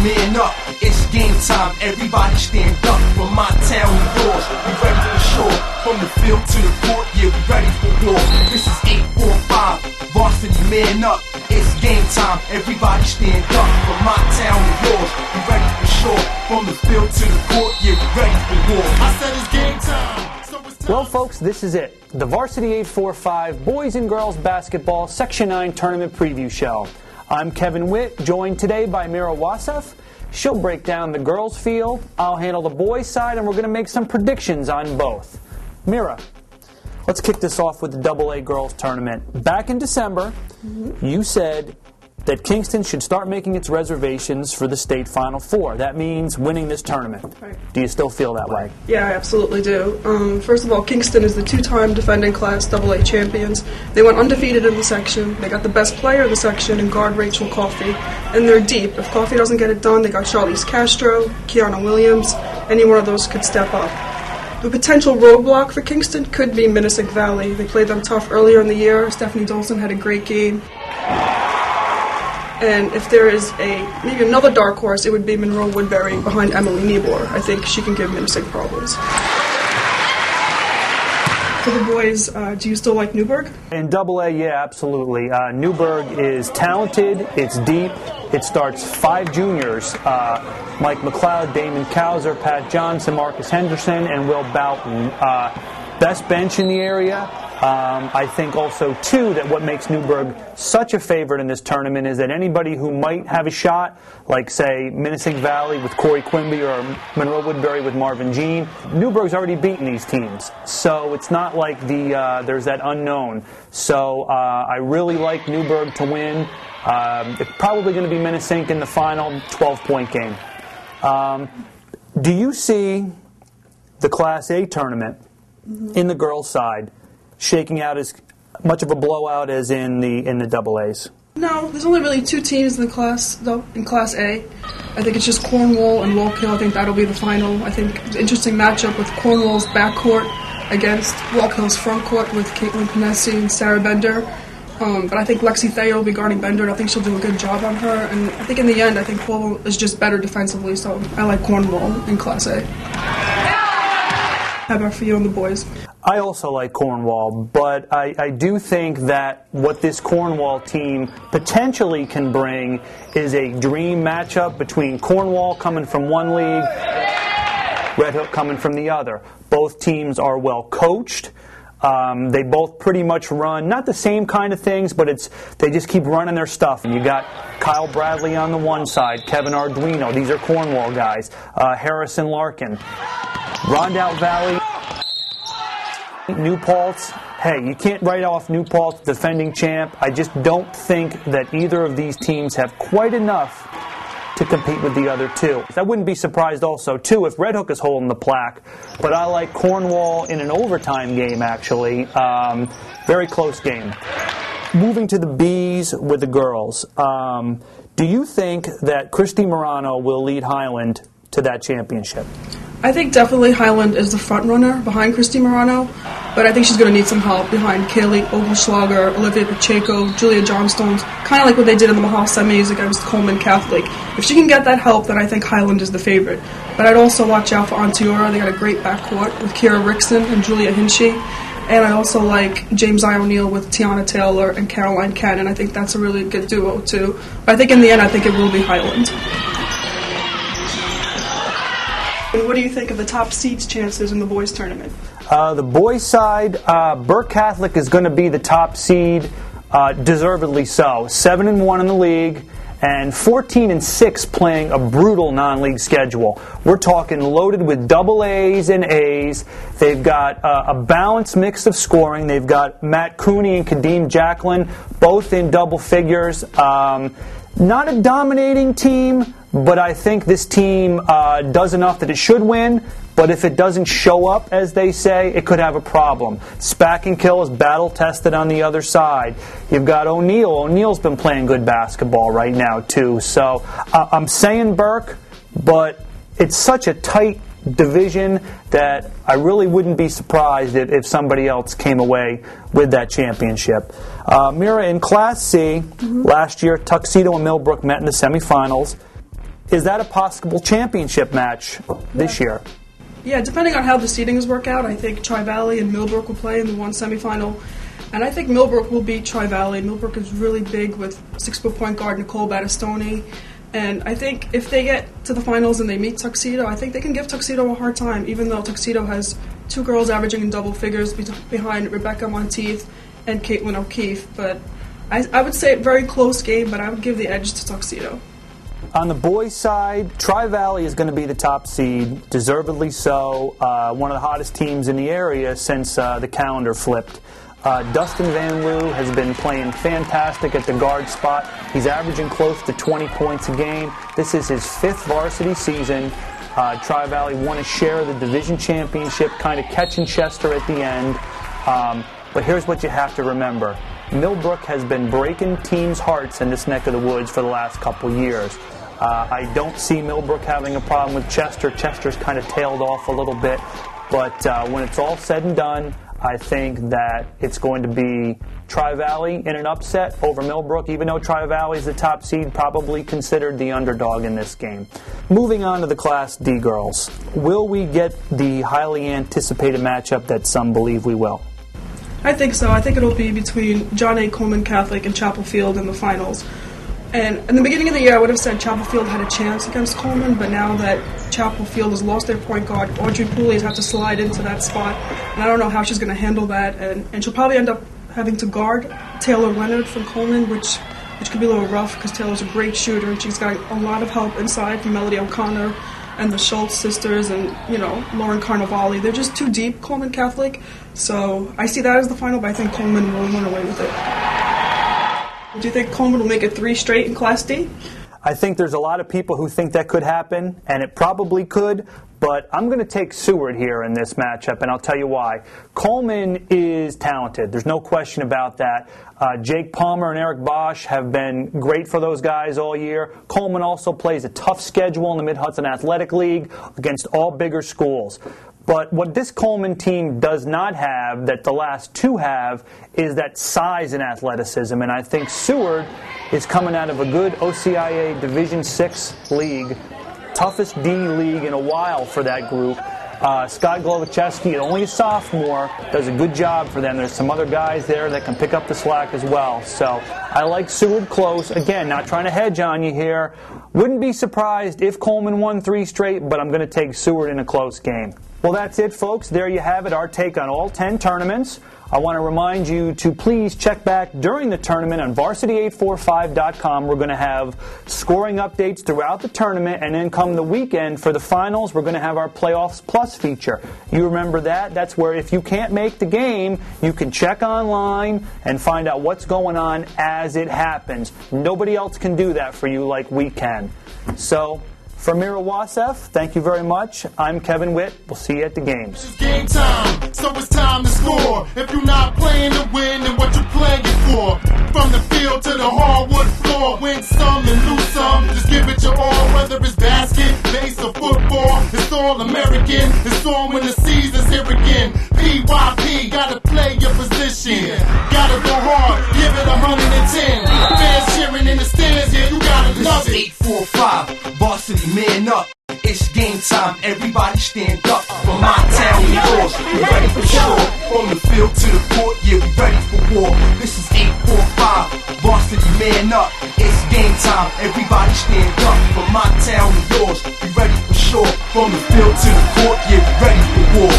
man up, it's game time. Everybody stand up from my town to yours. We ready for sure. From the field to the court, yeah, we ready for war. This is 845, varsity man up. It's game time. Everybody stand up from my town to yours. We ready for sure. From the field to the court, yeah, we ready for war. I said it's game time. Well, folks, this is it. The Varsity 845 Boys and Girls Basketball Section 9 Tournament Preview Show. I'm Kevin Witt, joined today by Mira Wassef. She'll break down the girls' field. I'll handle the boys' side, and we're going to make some predictions on both. Mira, let's kick this off with the AA Girls Tournament. Back in December, you said that Kingston should start making its reservations for the state Final Four. That means winning this tournament. Right. Do you still feel that way? Yeah, I absolutely do. First of all, Kingston is the two-time defending Class AA champions. They went undefeated in the section. They got the best player in the section in guard Rachel Coffey. And they're deep. If Coffey doesn't get it done, they got Charlize Castro, Kiana Williams. Any one of those could step up. The potential roadblock for Kingston could be Minnesink Valley. They played them tough earlier in the year. Stephanie Dolson had a great game. And if there is maybe another dark horse, it would be Monroe Woodbury behind Emily Niebuhr. I think she can give Minnesink problems. For the boys, do you still like Newburgh? In AA, yeah, absolutely. Newburgh is talented, it's deep, it starts 5 juniors, Mike McLeod, Damon Cowser, Pat Johnson, Marcus Henderson, and Will Boughton. Best bench in the area. I think also, too, that what makes Newburgh such a favorite in this tournament is that anybody who might have a shot, like, say, Minnesink Valley with Corey Quimby or Monroe Woodbury with Marvin Jean, Newburgh's already beaten these teams. So it's not like there's that unknown. So I really like Newburgh to win. It's probably going to be Minnesink in the final 12-point game. Do you see the Class A tournament in the girls' side shaking out as much of a blowout as in the AAs? No, there's only really 2 teams in the class, though, in Class A. I think it's just Cornwall and Walk Hill. I think that'll be the final. I think it's an interesting matchup with Cornwall's backcourt against Walk Hill's frontcourt with Caitlin Panesi and Sarah Bender. But I think Lexi Thayer will be guarding Bender, and I think she'll do a good job on her. And I think in the end, I think Cornwall is just better defensively, so I like Cornwall in Class A. How about for you and the boys? I also like Cornwall, but I do think that what this Cornwall team potentially can bring is a dream matchup between Cornwall coming from one league, Red Hook coming from the other. Both teams are well coached. They both pretty much run, not the same kind of things, but they just keep running their stuff. And you got Kyle Bradley on the one side, Kevin Arduino, these are Cornwall guys, Harrison Larkin. Rondout Valley, New Paltz. Hey, you can't write off New Paltz, defending champ. I just don't think that either of these teams have quite enough to compete with the other two. I wouldn't be surprised also, too, if Red Hook is holding the plaque. But I like Cornwall in an overtime game, actually. Very close game. Moving to the Bs with the girls. Do you think that Christy Morano will lead Highland to that championship? I think definitely Highland is the front runner behind Christy Morano, but I think she's going to need some help behind Kaylee Ogelschlager, Olivia Pacheco, Julia Johnstone, kind of like what they did in the Mahal semis against Coleman Catholic. If she can get that help, then I think Highland is the favorite. But I'd also watch out for Onteora. They got a great backcourt with Kira Rickson and Julia Hinchy. And I also like James I. O'Neill with Tiana Taylor and Caroline Cannon. I think that's a really good duo, too. But I think in the end, I think it will be Highland. And what do you think of the top seeds chances in the boys' tournament? The boys' side, Burke Catholic is going to be the top seed, deservedly so. 7-1 in the league, and 14-6 playing a brutal non-league schedule. We're talking loaded with double A's and A's. They've got a balanced mix of scoring. They've got Matt Cooney and Kadeem Jacqueline, both in double figures. Not a dominating team, but I think this team does enough that it should win. But if it doesn't show up, as they say, it could have a problem. Spack and Kill is battle-tested on the other side. You've got O'Neill. O'Neill's been playing good basketball right now, too. So I'm saying Burke, but it's such a tight division that I really wouldn't be surprised if somebody else came away with that championship. Mira, in Class C, last year, Tuxedo and Millbrook met in the semifinals. is that a possible championship match this year? Yeah, depending on how the seedings work out, I think Tri-Valley and Millbrook will play in the one semifinal. And I think Millbrook will beat Tri-Valley. Millbrook is really big with 6-foot point guard Nicole Battistoni. And I think if they get to the finals and they meet Tuxedo, I think they can give Tuxedo a hard time, even though Tuxedo has 2 girls averaging in double figures behind Rebecca Monteith and Caitlin O'Keefe. But I would say a very close game, but I would give the edge to Tuxedo. On the boys' side, Tri-Valley is going to be the top seed, deservedly so. One of the hottest teams in the area since the calendar flipped. Dustin Van Loo has been playing fantastic at the guard spot. He's averaging close to 20 points a game. This is his 5th varsity season. Tri-Valley won a share of the division championship, kind of catching Chester at the end. But here's what you have to remember. Millbrook has been breaking teams' hearts in this neck of the woods for the last couple years. I don't see Millbrook having a problem with Chester. Chester's kind of tailed off a little bit. But when it's all said and done, I think that it's going to be Tri-Valley in an upset over Millbrook, even though Tri-Valley is the top seed, probably considered the underdog in this game. Moving on to the Class D girls. Will we get the highly anticipated matchup that some believe we will? I think so. I think it'll be between John A. Coleman Catholic and Chapel Field in the finals. And in the beginning of the year, I would have said Chapel Field had a chance against Coleman, but now that Chapel Field has lost their point guard, Audrey Pooley has had to slide into that spot, and I don't know how she's going to handle that, and she'll probably end up having to guard Taylor Leonard from Coleman, which could be a little rough because Taylor's a great shooter, and she's got a lot of help inside from Melody O'Connor and the Schultz sisters and, Lauren Carnevale. They're just too deep, Coleman Catholic, so I see that as the final, but I think Coleman will run away with it. Do you think Coleman will make it 3 straight in Class D? I think there's a lot of people who think that could happen, and it probably could, but I'm going to take Seward here in this matchup, and I'll tell you why. Coleman is talented. There's no question about that. Jake Palmer and Eric Bosch have been great for those guys all year. Coleman also plays a tough schedule in the Mid-Hudson Athletic League against all bigger schools. But what this Coleman team does not have, that the last 2 have, is that size and athleticism. And I think Seward is coming out of a good OCIA Division VI league, toughest D league in a while for that group. Scott Glovacheski, only a sophomore, does a good job for them. There's some other guys there that can pick up the slack as well. So I like Seward close. Again, not trying to hedge on you here. Wouldn't be surprised if Coleman won 3 straight, but I'm going to take Seward in a close game. Well, that's it, folks. There you have it, our take on all 10 tournaments. I want to remind you to please check back during the tournament on varsity845.com. We're going to have scoring updates throughout the tournament, and then come the weekend for the finals, we're going to have our Playoffs Plus feature. You remember that? That's where if you can't make the game, you can check online and find out what's going on as it happens. Nobody else can do that for you like we can. So, for Mira Wassef, thank you very much. I'm Kevin Witt. We'll see you at the games. It's game time, so it's time to score. If you're not playing to win, then what you playing for? From the field to the hardwood floor, win some and lose some. Just give it your all, whether it's basket, base, or football. It's all American. It's on when the season's here again. PYP, gotta play your position. Gotta go hard, give it 110. Fans cheering in the stands, yeah, you gotta love it. 845, varsity man up. It's game time, everybody stand up. From my town to yours, we ready for sure. From the field to the court, yeah, we ready for war. This is 845, varsity man up. It's game time, everybody stand up. From my town to yours, we ready for sure. From the field to the court, yeah, we ready for war.